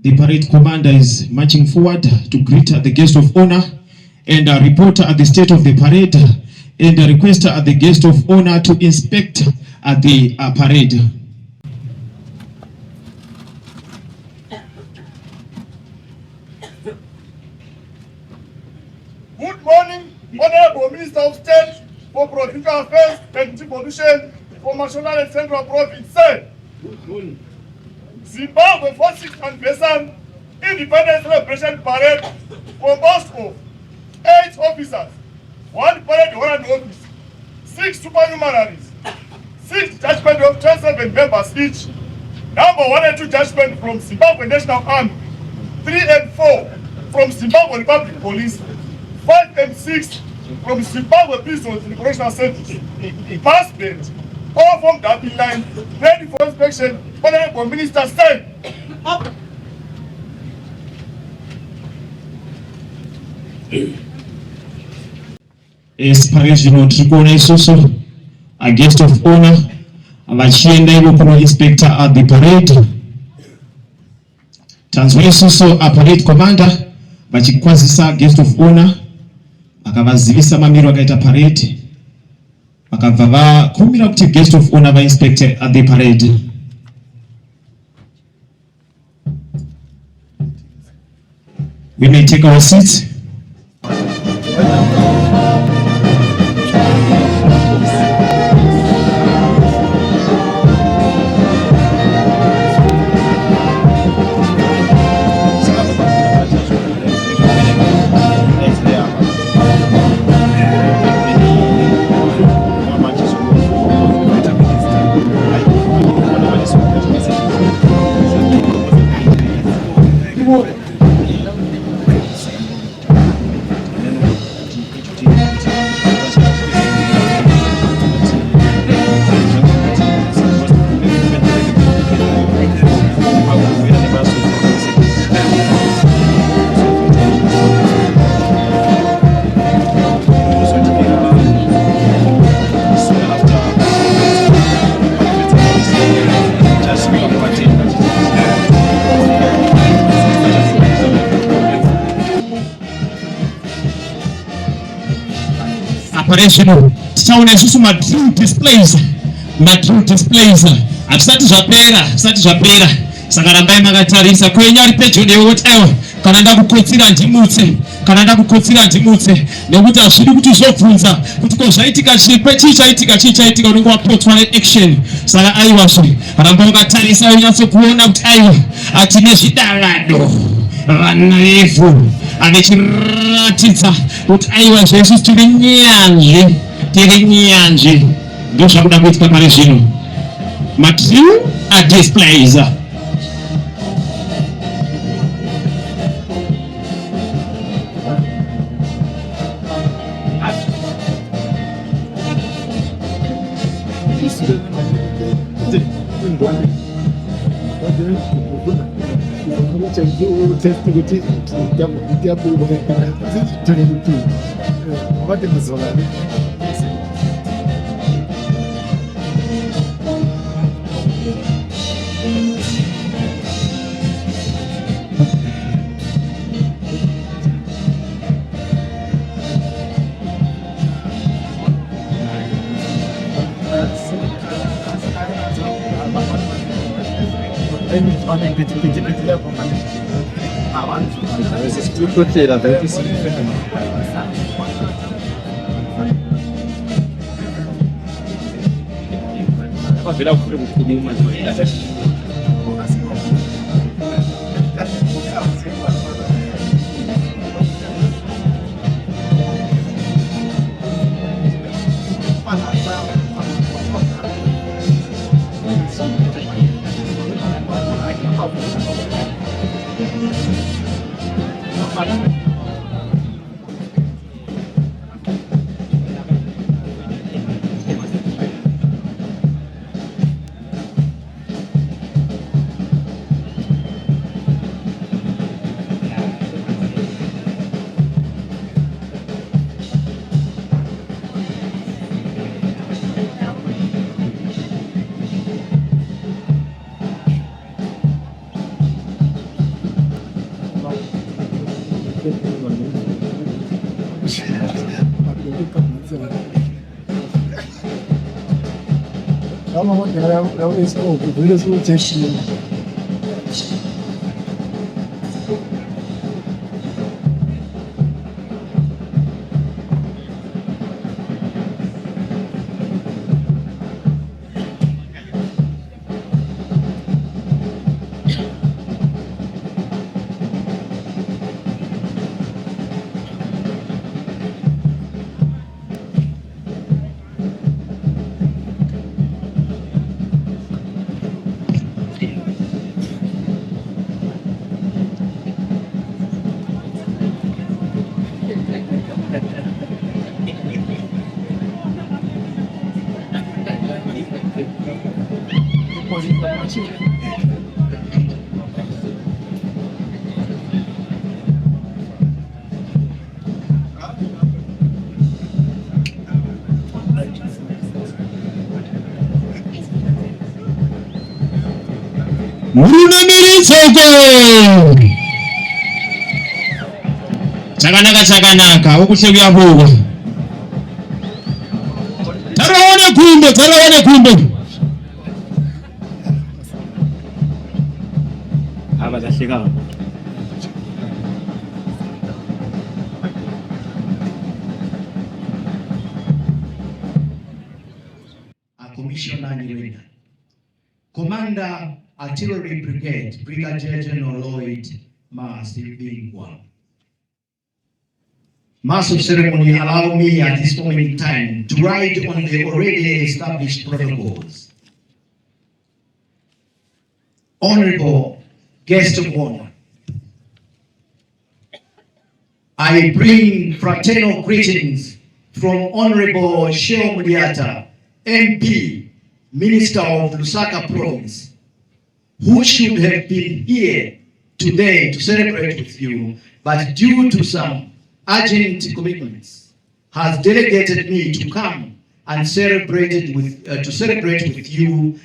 The parade commander is marching forward to greet the guest of honor and a reporter at the state of the parade and a requester at the guest of honor to inspect at the parade. Good morning, Honorable Minister of State for Provincial Affairs and Devolution for National and Central Province. Good morning. Zimbabwe 46th Anniversary Independence Celebration Parade composed of 8 officers, 1 parade warrant office, 6 supernumeraries, 6 detachment of 27 members each, number 1 and 2 detachment from Zimbabwe National Army, 3 and 4 from Zimbabwe Republic Police, 5 and 6 from Zimbabwe Prisons and Correctional Centers. Pass band, all from the line, ready for inspection. Honorable Minister, stand up. Inspiration trikuona isusu a guest of honor vachienda ivo kuno inspector at the parade. Tanzwa isusu a parade commander vachikwazisa guest of honor vakavazivisa mamiro akaita parade vakabva vakumbira kuti guest of honor vainspector at the parade. We may take our seats. Tichaona isusu madrill displays hatisati zvapera saka rambai makatarisa kwenyari pedyo newotayo kana ndakukotsira ndimutse nekuti hazvidi kuti uzobvunza kuti ko zvaitika chii unenge wapotswa neaction. Saka aiwazve ramba ukatarisa unyatsokuona kuti aiwa atine zvidavado vana vefu avechiratidza kuti aiwa zvesu tiri nyanzvi ndo zvakuda kuitika pari zvino. Material are displays. Chakanaka ukushebya vuba. Taraone kumbe. Abadashika. Commissioner Commander Artillery Brigade, Brigadier General Lloyd Masivingwa. Master of Ceremony, allow me at this moment in time to ride on the already established protocols. Honorable guest of honor, I bring fraternal greetings from Honorable Shehu Mudiata, MP, Minister of Lusaka Province, who should have been here today to celebrate with you, but due to some urgent commitments, has delegated me to come and celebrate with you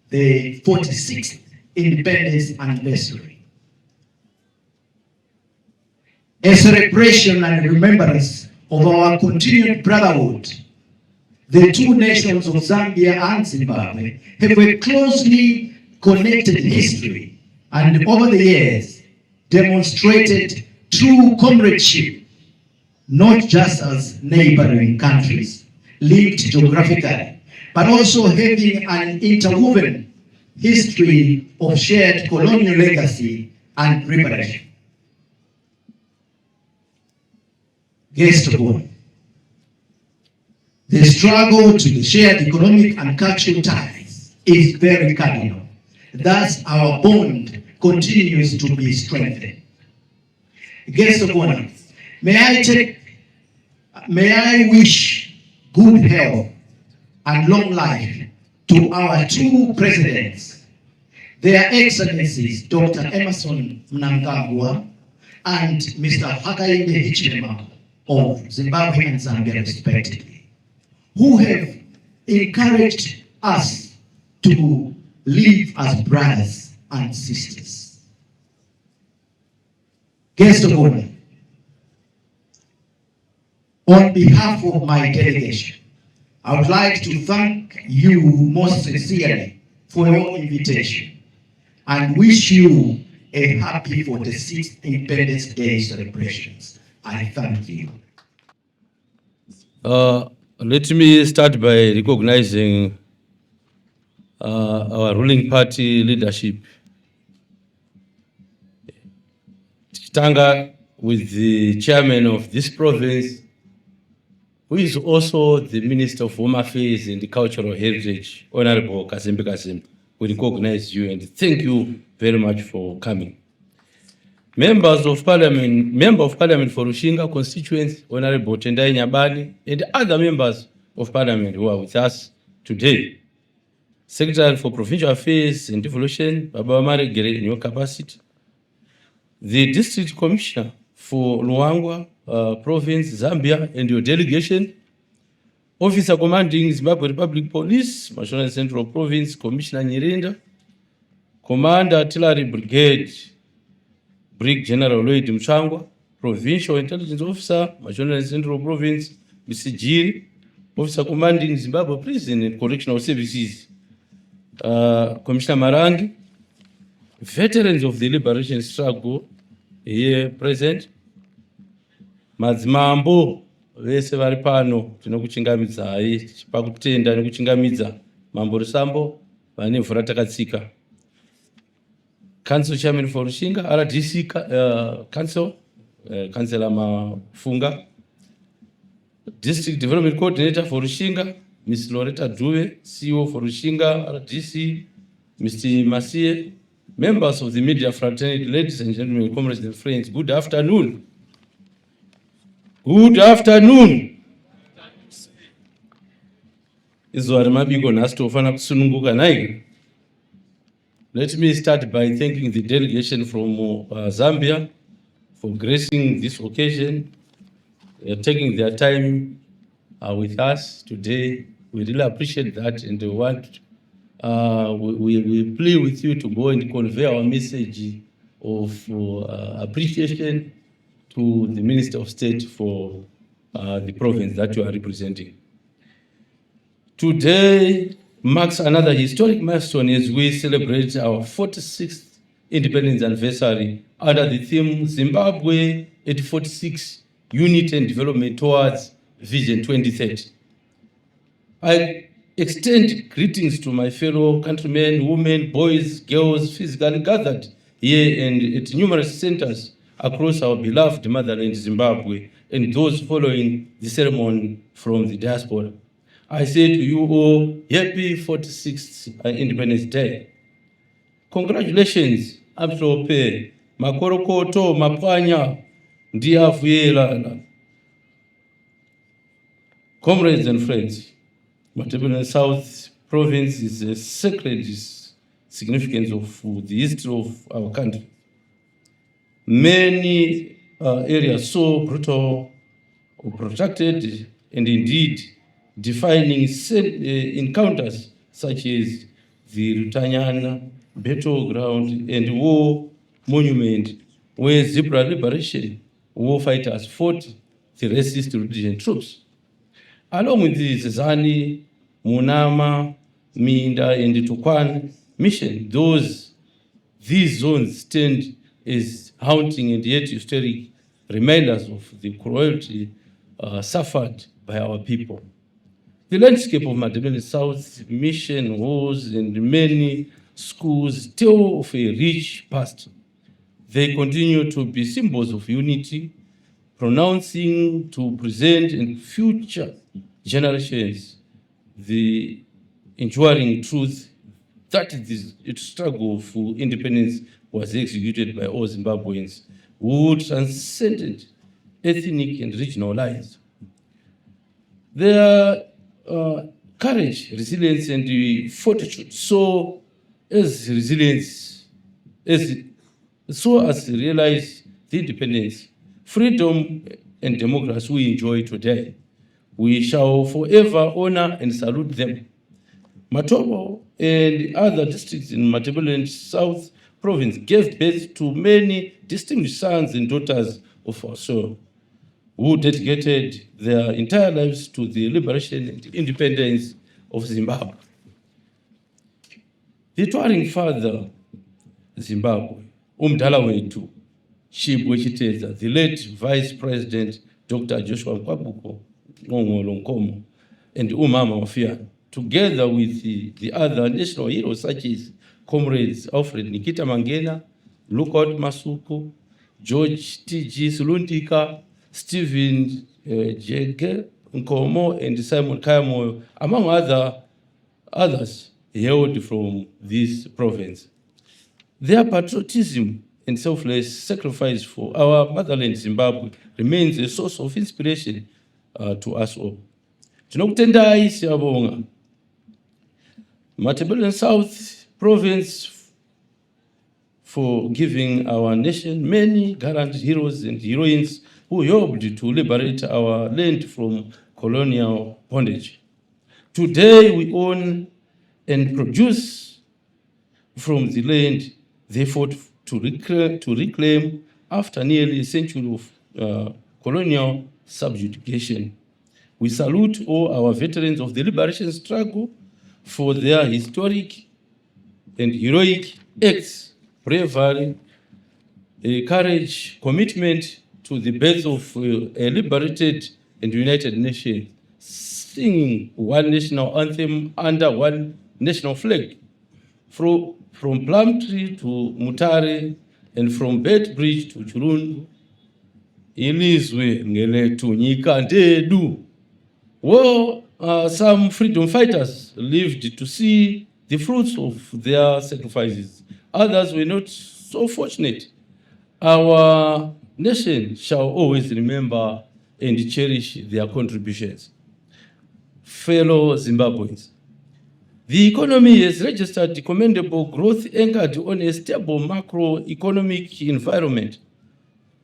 the 46th Independence Anniversary. A celebration and remembrance of our continued brotherhood. The two nations of Zambia and Zimbabwe have a closely connected history and over the years demonstrated true comradeship, not just as neighboring countries linked geographically, but also having an interwoven history of shared colonial legacy and reparation. Guest of honor, the struggle to the shared economic and cultural ties is very cardinal. Thus, our bond continues to be strengthened. Guest of honor, may I wish good health and long life to our two presidents, their excellencies Dr. Emerson Mnangagwa and Mr. Hakainde Hichilema of Zimbabwe and Zambia respectively, who have encouraged us to live as brothers and sisters. Guest of honor, on behalf of my delegation, I would like to thank you most sincerely for your invitation and wish you a happy 46th Independence Day celebrations. I thank you. Let me start by recognizing our ruling party leadership. Tanga with the chairman of this province, who is also the Minister of Home Affairs and Cultural Heritage, Honorable Kazembe. We recognize you and thank you very much for coming. Member of Parliament for Rushinga constituency, Honorable Tendai Nyabani, and other members of Parliament who are with us today. Secretary for Provincial Affairs and Devolution, Baba Mare Gere in your capacity. The District Commissioner for Luangwa Province, Zambia, and your delegation. Officer Commanding Zimbabwe Republic Police, Mashonaland Central Province, Commissioner Nyirenda. Commander Artillery Brigade, Brig General Lloyd Mchangwa. Provincial Intelligence Officer, Mashonaland Central Province, Mr. Jiri. Officer Commanding Zimbabwe Prison and Correctional Services, Commissioner Marangi, veterans of the liberation struggle here present, madzimambo vese vari pano tinokuchingamidzai pakutenda nekuchingamidza mambo Rusambo vane mvura takatsika. Council Chairman for Rushinga, RDC Council, Councillor Mafunga, District Development Coordinator for Rushinga, Ms. Loretta Dube, CEO for Rushinga, RDC, Mr. Masie, members of the media fraternity, ladies and gentlemen, comrades and friends, good afternoon. Good afternoon. Izuwa mabiko nasitofana kusununguka nai. Let me start by thanking the delegation from Zambia for gracing this occasion, taking their time with us today. We really appreciate that, and we plead with you to go and convey our message of appreciation to the Minister of State for the province that you are representing. Today marks another historic milestone as we celebrate our 46th independence anniversary under the theme Zimbabwe at 46, Unity and Development Towards Vision 2030. I extend greetings to my fellow countrymen, women, boys, girls, physically gathered here and at numerous centers across our beloved motherland Zimbabwe, and those following the ceremony from the diaspora. I say to you all, happy 46th Independence Day. Congratulations, Amsope, Makorokoto, Mapanya, Ndiafuyelana. Comrades and friends, Matabeleland South Province is a sacred significance of the history of our country. Many areas so brutal, protracted, and indeed defining encounters such as the Rutanyana battleground and war monument where Zebra liberation war fighters fought the racist Rhodesian troops. Along with the Zani, Munama, Minda, and Tukwan mission, these zones stand as haunting and yet historic reminders of the cruelty suffered by our people. The landscape of Matabeleland South mission halls and many schools tell of a rich past. They continue to be symbols of unity, pronouncing to present and future generations the enduring truth that the struggle for independence was executed by all Zimbabweans who transcended ethnic and regional lines. Their courage, resilience, and fortitude, so as realize the independence, freedom, and democracy we enjoy today. We shall forever honor and salute them. Matobo and other districts in Matabeleland South Province gave birth to many distinguished sons and daughters of our soil, who dedicated their entire lives to the liberation and independence of Zimbabwe. The towering father, Zimbabwe, umdala wetu, Chibwe Chiteza, the late Vice President, Dr. Joshua Nkwabuko, Nkomo, and Umama Mafia, together with the other national heroes such as Comrades Alfred Nikita Mangena, Lookout Masuku, George T.G. Sulundika, Stephen Jege Nkomo, and Simon Kayamo, among others hailed from this province. Their patriotism and selfless sacrifice for our motherland Zimbabwe remains a source of inspiration to us all. Tinokutendai siyabonga. Matabeleland South Province for giving our nation many gallant heroes and heroines who helped to liberate our land from colonial bondage. Today we own and produce from the land they fought to reclaim after nearly a century of colonial subjugation. We salute all our veterans of the liberation struggle for their historic and heroic acts, bravery, courage, commitment to the birth of a liberated and united nation, singing one national anthem under one national flag, from Plumtree to Mutare, and from Bed Bridge to Churun, ilizwe ngeletu nyika ndedu. Well, some freedom fighters lived to see the fruits of their sacrifices. Others were not so fortunate. Our nation shall always remember and cherish their contributions. Fellow Zimbabweans, the economy has registered commendable growth anchored on a stable macroeconomic environment.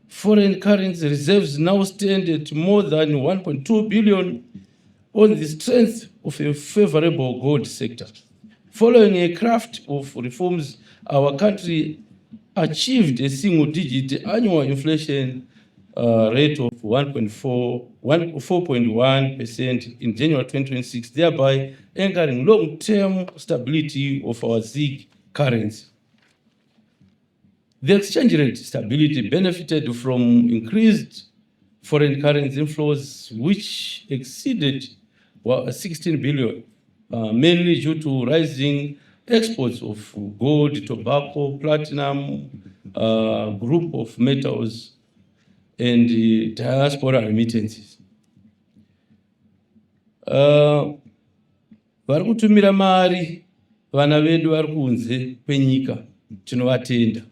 Foreign currency reserves now stand at more than 1.2 billion on the strength of a favorable gold sector. Following a craft of reforms, our country achieved a single-digit annual inflation rate of 4.1% in January 2026, thereby anchoring long-term stability of our ZiG currency. The exchange rate stability benefited from increased foreign currency inflows, which exceeded 16 billion, mainly due to rising exports of gold, tobacco, platinum, group of metals, and diaspora remittances. Vari kutumira mari vana vedu vari kunze kwenyika, tinovatenda.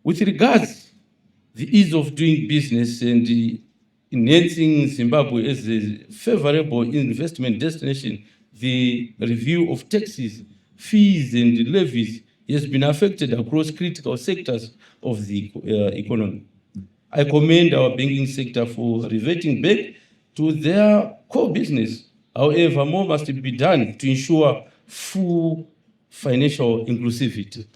With regards the ease of doing business and enhancing Zimbabwe as a favorable investment destination, the review of taxes, fees, and levies has been affected across critical sectors of the economy. I commend our banking sector for reverting back to their core business. However, more must be done to ensure full financial inclusivity.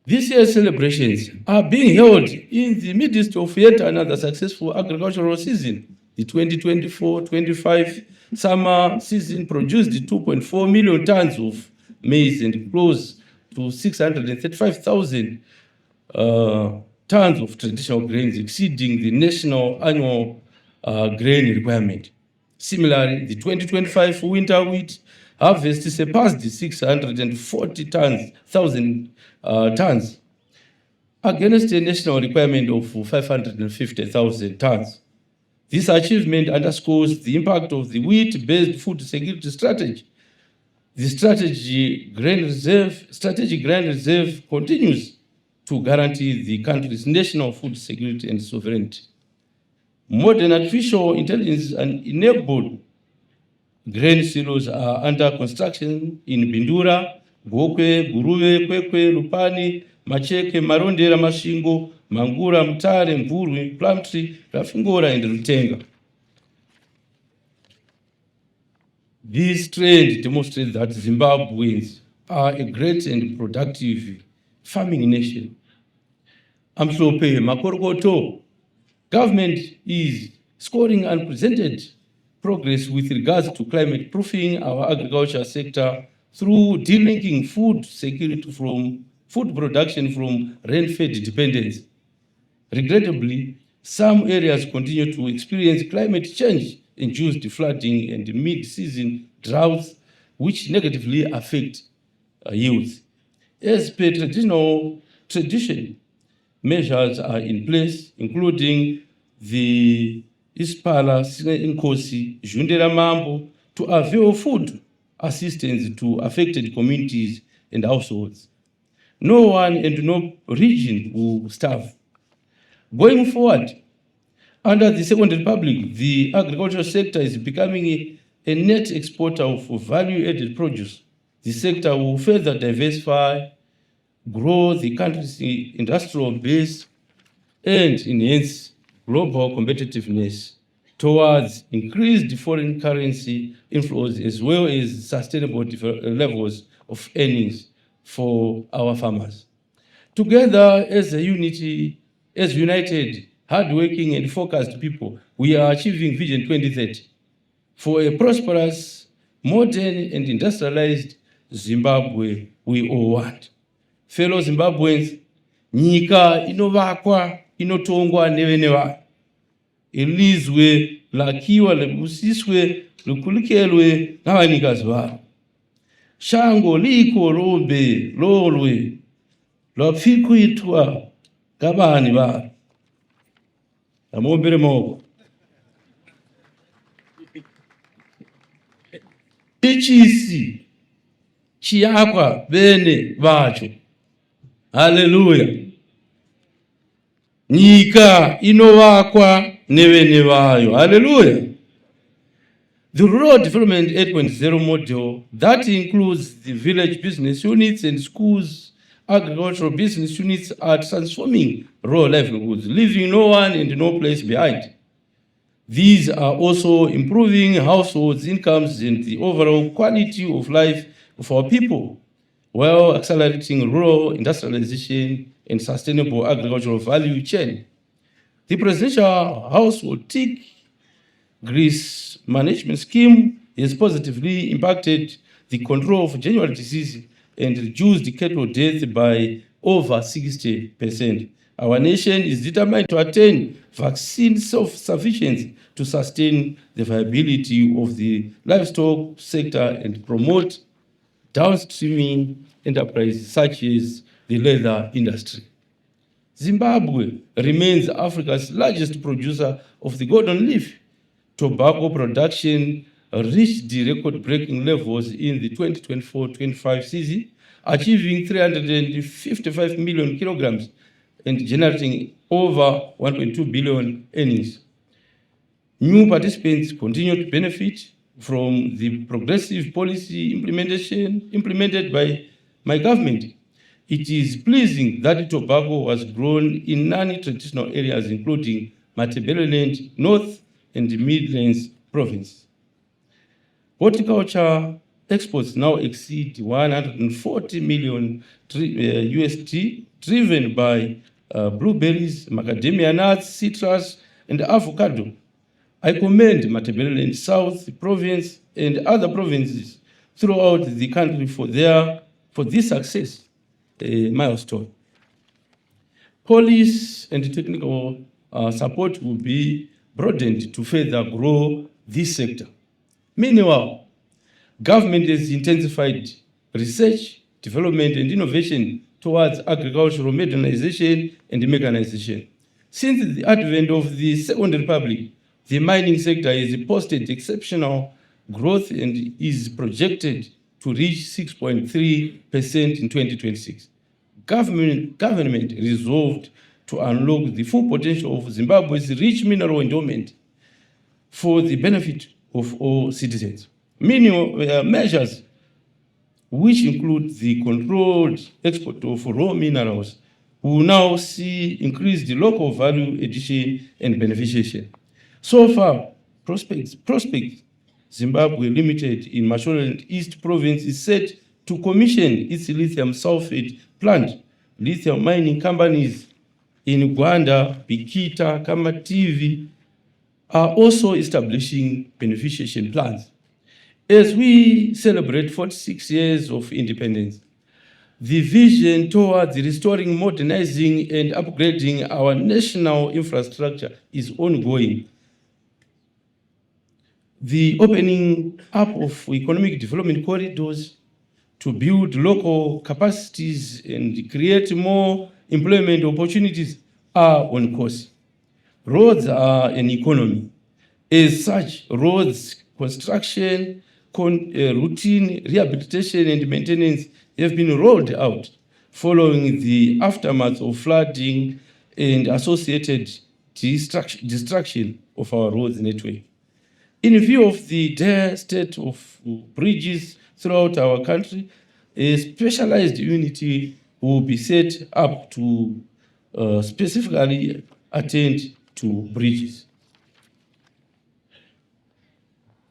This year's celebrations are being held in the midst of yet another successful agricultural season. The 2024-25 summer season produced 2.4 million tons of maize and close to 635,000 tons of traditional grains, exceeding the national annual grain requirement. Similarly, the 2025 winter wheat harvest surpassed 640,000 tons against a national requirement of 550,000 tons. This achievement underscores the impact of the wheat-based food security strategy. The strategic grain reserve continues to guarantee the country's national food security and sovereignty. Modern artificial intelligence enabled grain silos are under construction in Bindura, Gokwe, Guruwe, Kwekwe, Lupani, Macheke, Marondera, Mashingo, Mangura, Mutare, Mvuru, Plumtree, Rafingora, and Rutenga. This trend demonstrates that Zimbabweans are a great and productive farming nation. Amsope, Makorokoto, government is scoring unprecedented progress with regards to climate proofing our agriculture sector through delinking food security from food production from rain-fed dependence. Regrettably, some areas continue to experience climate change-induced flooding and mid-season droughts, which negatively affect yields. As per tradition, measures are in place, including the Ispala Nkosi Jundera Mambo, to avail food assistance to affected communities and households. No one and no region will starve. Going forward, under the Second Republic, the agricultural sector is becoming a net exporter of value-added produce. The sector will further diversify, grow the country's industrial base, and enhance global competitiveness towards increased foreign currency inflows as well as sustainable levels of earnings for our farmers. Together as united, hardworking and focused people, we are achieving Vision 2030 for a prosperous, modern and industrialized Zimbabwe we all want. Fellow Zimbabweans, nyika inovakwa, inotongwa nevene vayo. Ilizwe, lakiwa, lebusiswe, lukulikelwe, navanikazi varo. Shango liko robe, lolwe, lwapfikuitwa kabani varo. Amombere moko. Ichisi chiakwa bene vacho. Hallelujah. Nyika inovakwa nevene vayo. Hallelujah. The Rural Development 8.0 model that includes the village business units and schools, agricultural business units are transforming rural livelihoods, leaving no one and no place behind. These are also improving households' incomes and the overall quality of life of our people, while accelerating rural industrialization and sustainable agricultural value chain. The Presidential Household Tick Greece Management Scheme has positively impacted the control of January disease and reduced cattle death by over 60%. Our nation is determined to attain vaccine self-sufficiency to sustain the viability of the livestock sector and promote downstream enterprises such as the leather industry. Zimbabwe remains Africa's largest producer of the golden leaf. Tobacco production reached the record-breaking levels in the 2024-25 season, achieving 355 million kilograms and generating over 1.2 billion earnings. New participants continue to benefit from the progressive policy implemented by my government. It is pleasing that tobacco was grown in non-traditional areas, including Matabeleland, North and the Midlands province. Horticulture exports now exceed 140 million USD, driven by blueberries, macadamia nuts, citrus, and avocado. I commend Matabeleland South Province and other provinces throughout the country for this success milestone. Police and technical support will be broadened to further grow this sector. Meanwhile, government has intensified research, development, and innovation towards agricultural modernization and mechanization. Since the advent of the Second Republic, the mining sector has posted exceptional growth and is projected to reach 6.3% in 2026. Government resolved to unlock the full potential of Zimbabwe's rich mineral endowment for the benefit of all citizens. Many measures, which include the controlled export of raw minerals, will now see increased local value addition and beneficiation. So far, Prospect Zimbabwe Limited in Mashonaland East Province is set to commission its lithium sulfate plant. Lithium mining companies in Uganda, Bikita, Kamativi are also establishing beneficiation plans. As we celebrate 46 years of independence, the vision towards restoring, modernizing, and upgrading our national infrastructure is ongoing. The opening up of economic development corridors to build local capacities and create more employment opportunities are on course. Roads are an economy. As such, roads construction, routine rehabilitation and maintenance have been rolled out following the aftermath of flooding and associated destruction of our roads network. In view of the dire state of bridges throughout our country, a specialized unity will be set up to specifically attend to bridges.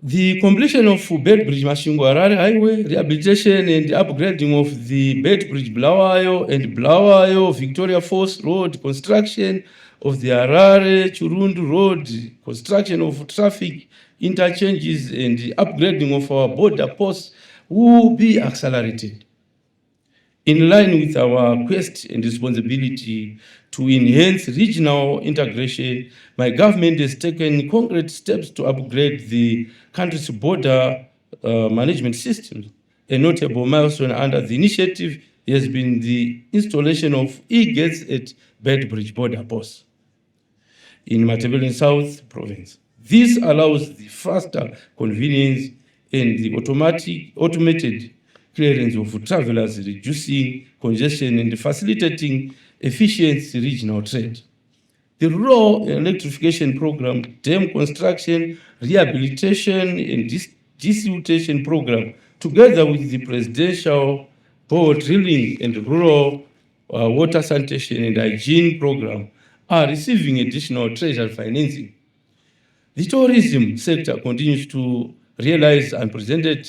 The completion of Bed Bridge Mashingo-Harare Highway, rehabilitation and upgrading of the Bed Bridge Bulawayo and Bulawayo Victoria Falls Road, construction of the Harare Churundu Road, construction of traffic interchanges, and the upgrading of our border posts will be accelerated. In line with our quest and responsibility to enhance regional integration, my government has taken concrete steps to upgrade the country's border management systems. A notable milestone under the initiative has been the installation of e-gates at Bedbridge border posts in Matabeleland South Province. This allows the faster convenience and the automated clearance of travelers, reducing congestion and facilitating efficient regional trade. The rural electrification program, dam construction, rehabilitation, and desiltation program, together with the presidential bore drilling and rural water sanitation and hygiene program, are receiving additional treasury financing. The tourism sector continues to realize unprecedented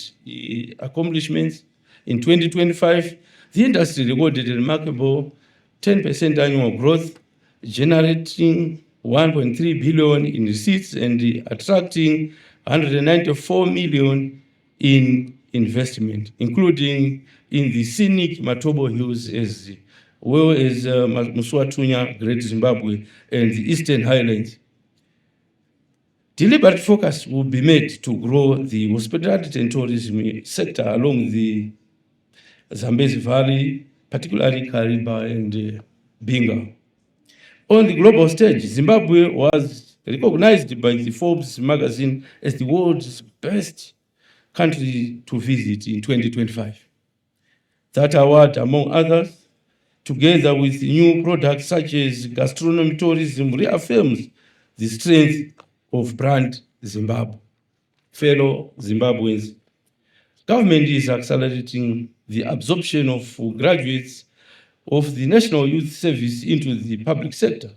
accomplishments. In 2025, the industry recorded a remarkable 10% annual growth, generating 1.3 billion in receipts and attracting 194 million in investment, including in the scenic Matobo Hills as well as Muswatunya, Great Zimbabwe, and the Eastern Highlands. Deliberate focus will be made to grow the hospitality and tourism sector along the Zambezi Valley, particularly Kariba and Binga. On the global stage, Zimbabwe was recognized by the Forbes magazine as the world's best country to visit in 2025. That award, among others, together with new products such as gastronomy tourism, reaffirms the strength of brand Zimbabwe. Fellow Zimbabweans, government is accelerating the absorption of graduates of the National Youth Service into the public sector.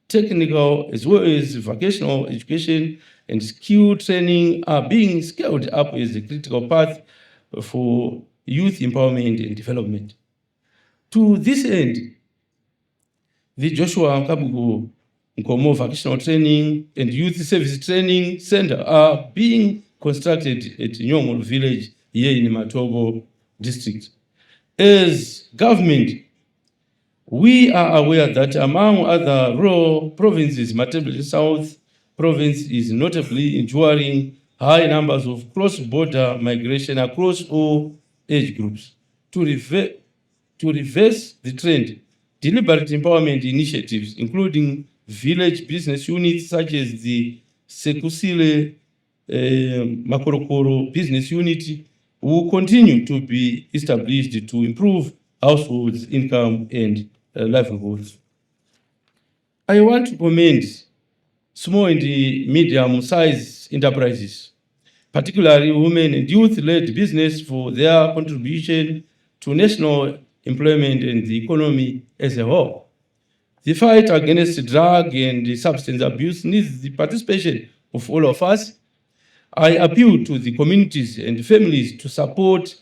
Technical as well as vocational education and skill training are being scaled up as a critical path for youth empowerment and development. To this end, the Joshua Mukoma Vocational Training and Youth Service Training Center are being constructed at Nyongolo Village here in Matobo District. As government, we are aware that among other rural provinces, Matabeleland South Province is notably enduring high numbers of cross-border migration across all age groups. To reverse the trend, deliberate empowerment initiatives, including village business units such as the Sekusile Makorokoro Business Unit, will continue to be established to improve households' income and livelihoods. I want to commend small and medium-sized enterprises, particularly women and youth-led business, for their contribution to national employment and the economy as a whole. The fight against drug and substance abuse needs the participation of all of us. I appeal to the communities and families to support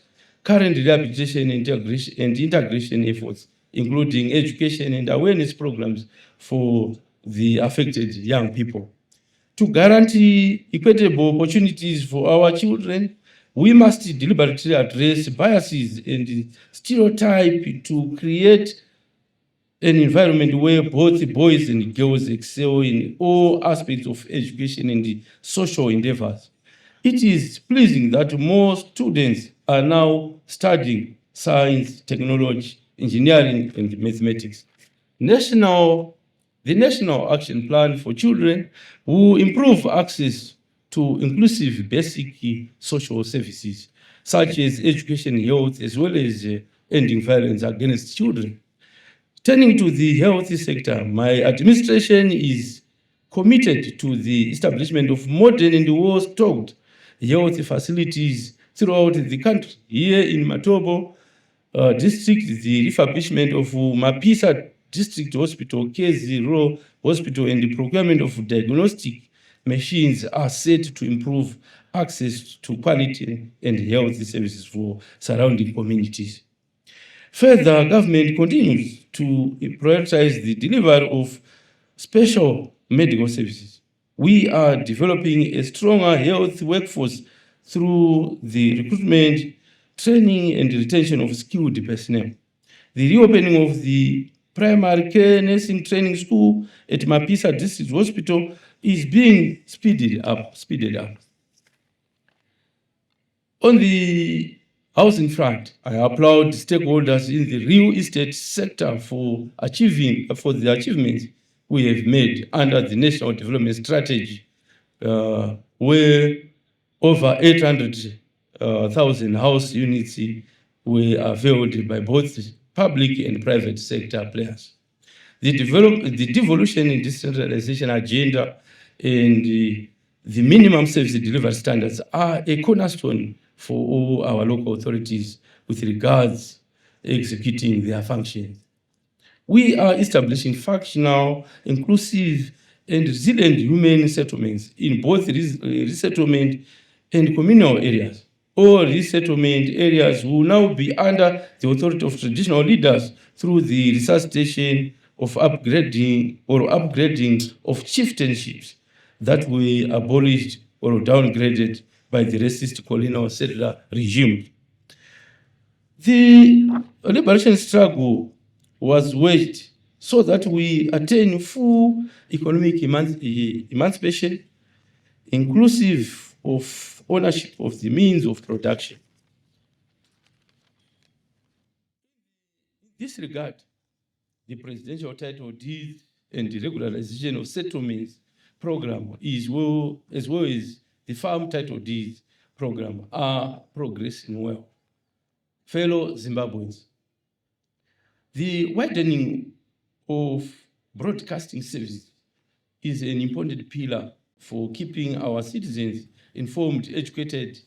current rehabilitation and integration efforts, including education and awareness programs for the affected young people. To guarantee equitable opportunities for our children, we must deliberately address biases and stereotypes to create an environment where both boys and girls excel in all aspects of education and social endeavors. It is pleasing that more students are now studying science, technology, engineering, and mathematics. The National Action Plan for Children will improve access to inclusive basic social services, such as education, health, as well as ending violence against children. Turning to the health sector, my administration is committed to the establishment of modern and well-stocked health facilities throughout the country. Here in Matobo District, the refurbishment of Mapisa District Hospital, KZ Rural Hospital, and the procurement of diagnostic machines are set to improve access to quality and health services for surrounding communities. Further, government continues to prioritize the delivery of special medical services. We are developing a stronger health workforce through the recruitment, training, and retention of skilled personnel. The reopening of the primary care nursing training school at Mapisa District Hospital is being speeded up. On the housing front, I applaud stakeholders in the real estate sector for the achievements we have made under the National Development Strategy, where over 800,000 house units were availed by both public and private sector players. The devolution and decentralization agenda and the minimum service delivery standards are a cornerstone for all our local authorities with regards executing their functions. We are establishing functional, inclusive, and resilient human settlements in both resettlement and communal areas. All resettlement areas will now be under the authority of traditional leaders through the resuscitation of upgrading of chieftainships that were abolished or downgraded by the racist colonial settler regime. The liberation struggle was waged so that we attain full economic emancipation, inclusive of ownership of the means of production. In this regard, the presidential title deed and the regularization of settlements program as well as the farm title deed program are progressing well. Fellow Zimbabweans, the widening of broadcasting services is an important pillar for keeping our citizens informed, educated,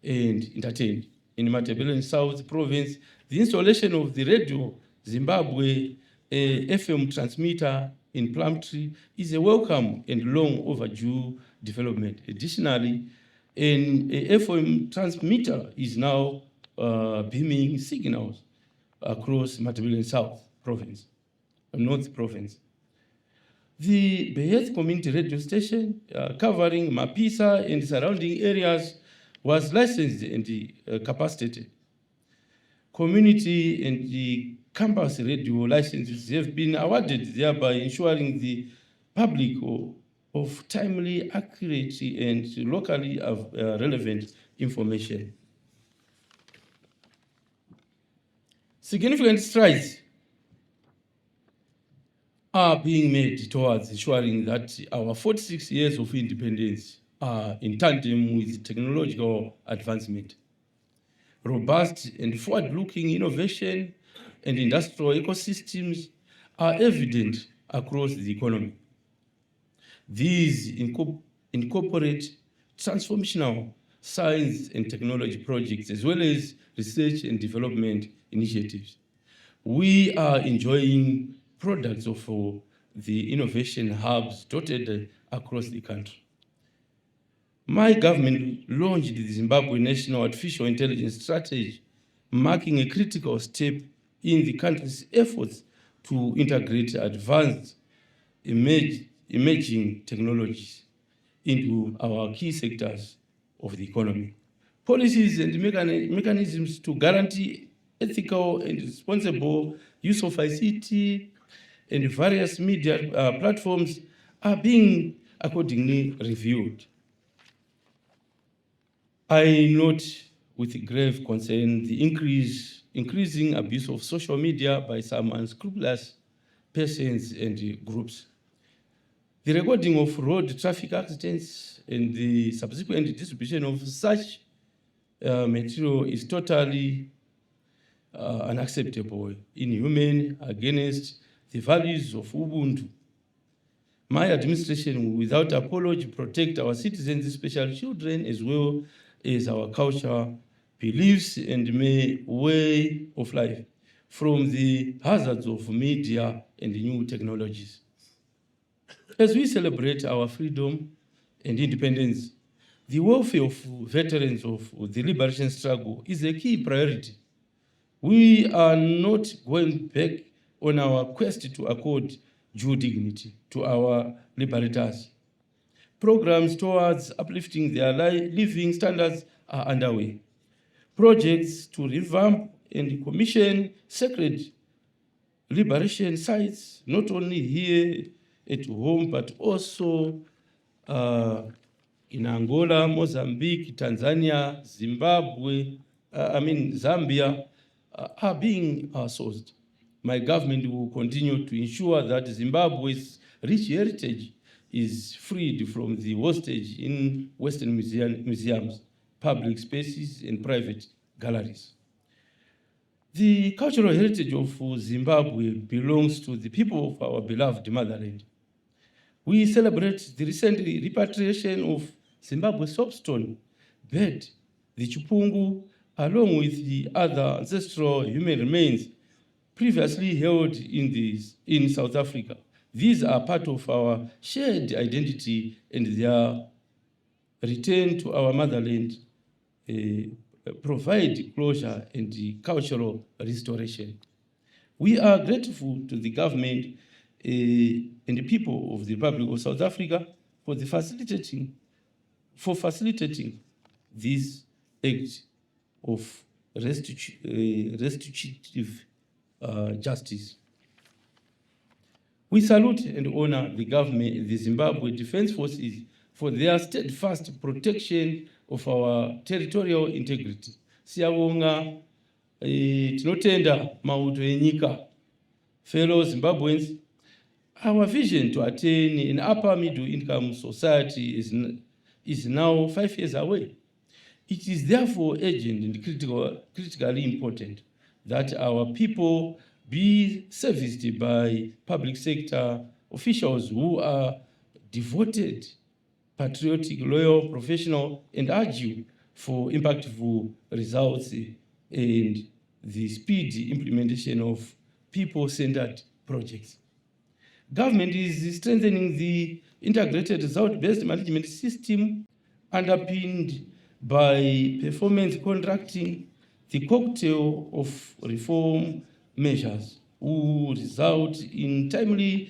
and entertained. In Matabeleland South Province, the installation of the Radio Zimbabwe FM transmitter in Plumtree is a welcome and long overdue development. Additionally, an FM transmitter is now beaming signals across Matabeleland South Province, North Province. The Beheth Community Radio Station, covering Mapisa and surrounding areas, was licensed and capacitated. Community and the campus radio licenses have been awarded, thereby ensuring the public of timely, accurate, and locally relevant information. Significant strides are being made towards ensuring that our 46 years of independence are in tandem with technological advancement. Robust and forward-looking innovation and industrial ecosystems are evident across the economy. These incorporate transformational science and technology projects as well as research and development initiatives. We are enjoying products of the innovation hubs dotted across the country. My government launched the Zimbabwe National Artificial Intelligence Strategy, marking a critical step in the country's efforts to integrate advanced emerging technologies into our key sectors of the economy. Policies and mechanisms to guarantee ethical and responsible use of ICT and various media platforms are being accordingly reviewed. I note with grave concern the increasing abuse of social media by some unscrupulous persons and groups. The recording of road traffic accidents and the subsequent distribution of such material is totally unacceptable, inhuman, against the values of Ubuntu. My administration, without apology, protect our citizens, especially children, as well as our culture, beliefs, and way of life from the hazards of media and new technologies. As we celebrate our freedom and independence, the welfare of veterans of the liberation struggle is a key priority. We are not going back on our quest to accord due dignity to our liberators. programs towards uplifting their living standards are underway. Projects to revamp and commission sacred liberation sites, not only here at home, but also in Angola, Mozambique, Tanzania, Zimbabwe, Zambia, are being sourced. My government will continue to ensure that Zimbabwe's rich heritage is freed from the hostage in Western museums, public spaces, and private galleries. The cultural heritage of Zimbabwe belongs to the people of our beloved motherland. We celebrate the recent repatriation of Zimbabwe soapstone bird, the Chipungu, along with the other ancestral human remains previously held in South Africa. These are part of our shared identity, and their return to our motherland provide closure and cultural restoration. We are grateful to the government and the people of the Republic of South Africa for facilitating this act of restitutive justice. We salute and honor the government, the Zimbabwe Defense Forces, for their steadfast protection of our territorial integrity. Siyabonga tinotenda mauto enyika. Fellow Zimbabweans, our vision to attain an upper middle income society is now 5 years away. It is therefore urgent and critically important that our people be serviced by public sector officials who are devoted, patriotic, loyal, professional, and argue for impactful results and the speedy implementation of people-centered projects. Government is strengthening the integrated result-based management system underpinned by performance contracting, the cocktail of reform measures will result in timely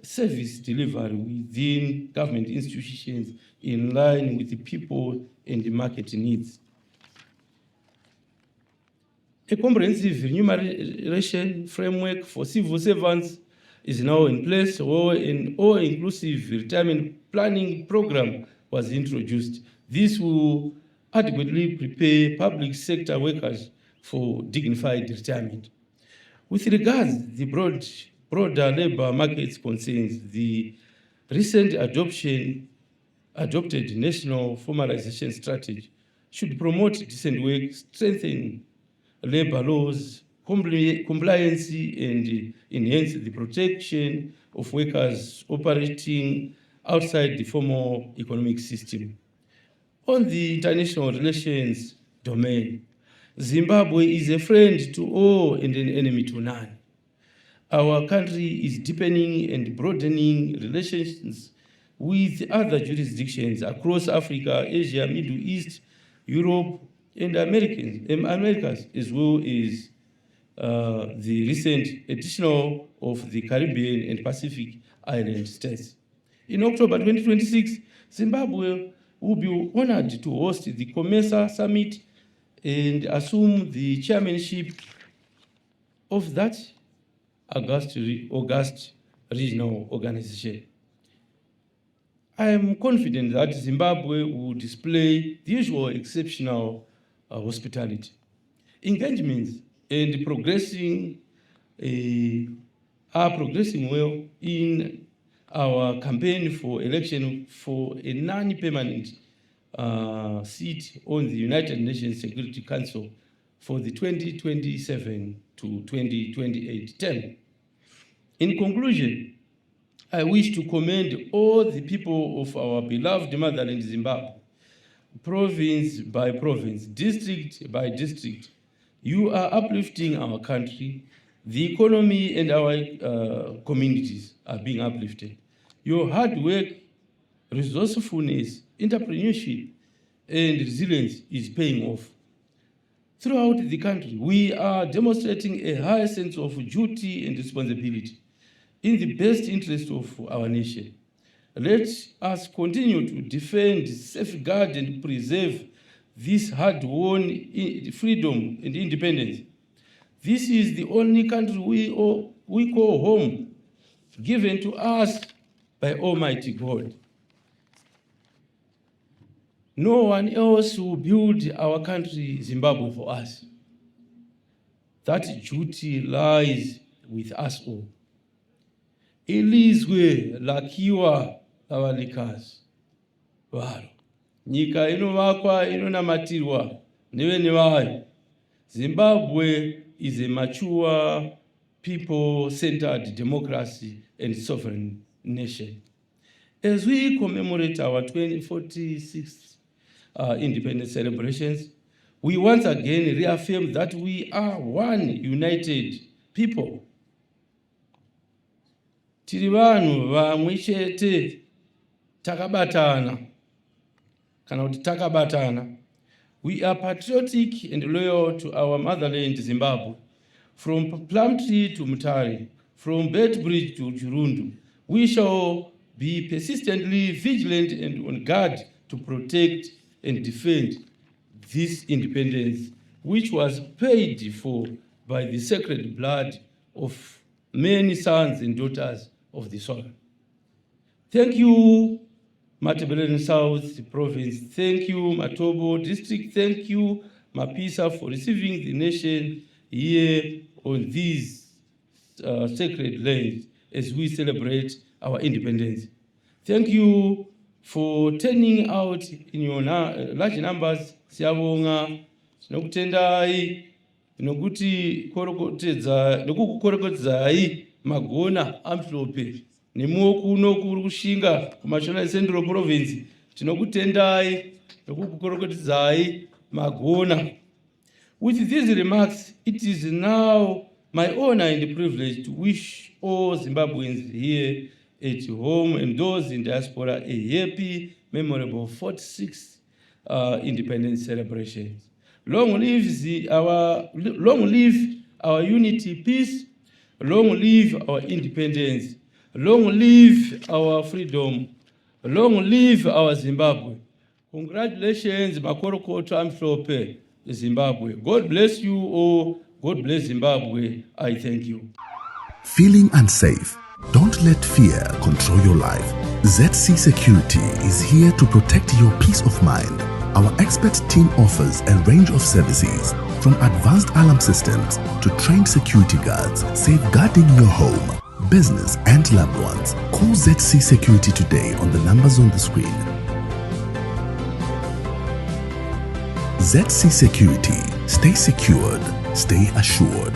service delivery within government institutions in line with the people and the market needs. A comprehensive remuneration framework for civil servants is now in place, where an all-inclusive retirement planning program was introduced. This will adequately prepare public sector workers for dignified retirement. With regards to the broader labor market concerns, the recent adopted national formalization strategy should promote decent work, strengthen labor laws, compliance, and enhance the protection of workers operating outside the formal economic system. On the international relations domain, Zimbabwe is a friend to all and an enemy to none. Our country is deepening and broadening relations with other jurisdictions across Africa, Asia, Middle East, Europe, and Americas, as well as the recent addition of the Caribbean and Pacific island states. In October 2026, Zimbabwe will be honored to host the COMESA Summit and assume the chairmanship of that August regional organization. I am confident that Zimbabwe will display the usual exceptional hospitality. Engagements and are progressing well in our campaign for election for a non-permanent seat on the United Nations Security Council for the 2027 to 2028 term. In conclusion, I wish to commend all the people of our beloved motherland Zimbabwe, province by province, district by district. You are uplifting our country. The economy and our communities are being uplifted. Your hard work, resourcefulness, entrepreneurship, and resilience is paying off. Throughout the country, we are demonstrating a high sense of duty and responsibility in the best interest of our nation. Let us continue to defend, safeguard, and preserve this hard-won freedom and independence. This is the only country we call home, given to us by Almighty God. No one else will build our country, Zimbabwe, for us. That duty lies with us all. Ilizwe lakiwa lavalikazi varo. Nyika inovakwa inonamatirwa nevene vayo. Zimbabwe is a mature, people-centered democracy and sovereign nation. As we commemorate our 2046 independence celebrations, we once again reaffirm that we are one united people. Tiri vanhu vamwe chete, takabatana, kana kuti takabatana. We are patriotic and loyal to our motherland, Zimbabwe. From Plumtree to Mutare, from Bedbridge to Chirundu, we shall be persistently vigilant and on guard to protect and defend this independence, which was paid for by the sacred blood of many sons and daughters of the soil. Thank you, Matabeleland South Province. Thank you, Matobo District. Thank you, Mapisa, for receiving the nation here on these sacred lands as we celebrate our independence. Thank you for turning out in your large numbers. Siyabonga, sinokutendai, nokuti korokotedzai magona amhlope. Nemuokuno kuri Rushinga kumashona Central Province. Tinokutendai, nokukorokotedzai magona. With these remarks, it is now my honor and privilege to wish all Zimbabweans here at home and those in diaspora a happy, memorable 46th independence celebrations. Long live our unity, peace. Long live our independence. Long live our freedom. Long live our Zimbabwe. Congratulations, Makorokoto Amhlope, Zimbabwe. God bless you all. God bless Zimbabwe. I thank you. Feeling unsafe? Don't let fear control your life. ZC Security is here to protect your peace of mind. Our expert team offers a range of services, from advanced alarm systems to trained security guards, safeguarding your home, business, and loved ones. Call ZC Security today on the numbers on the screen. ZC Security. Stay secured. Stay assured.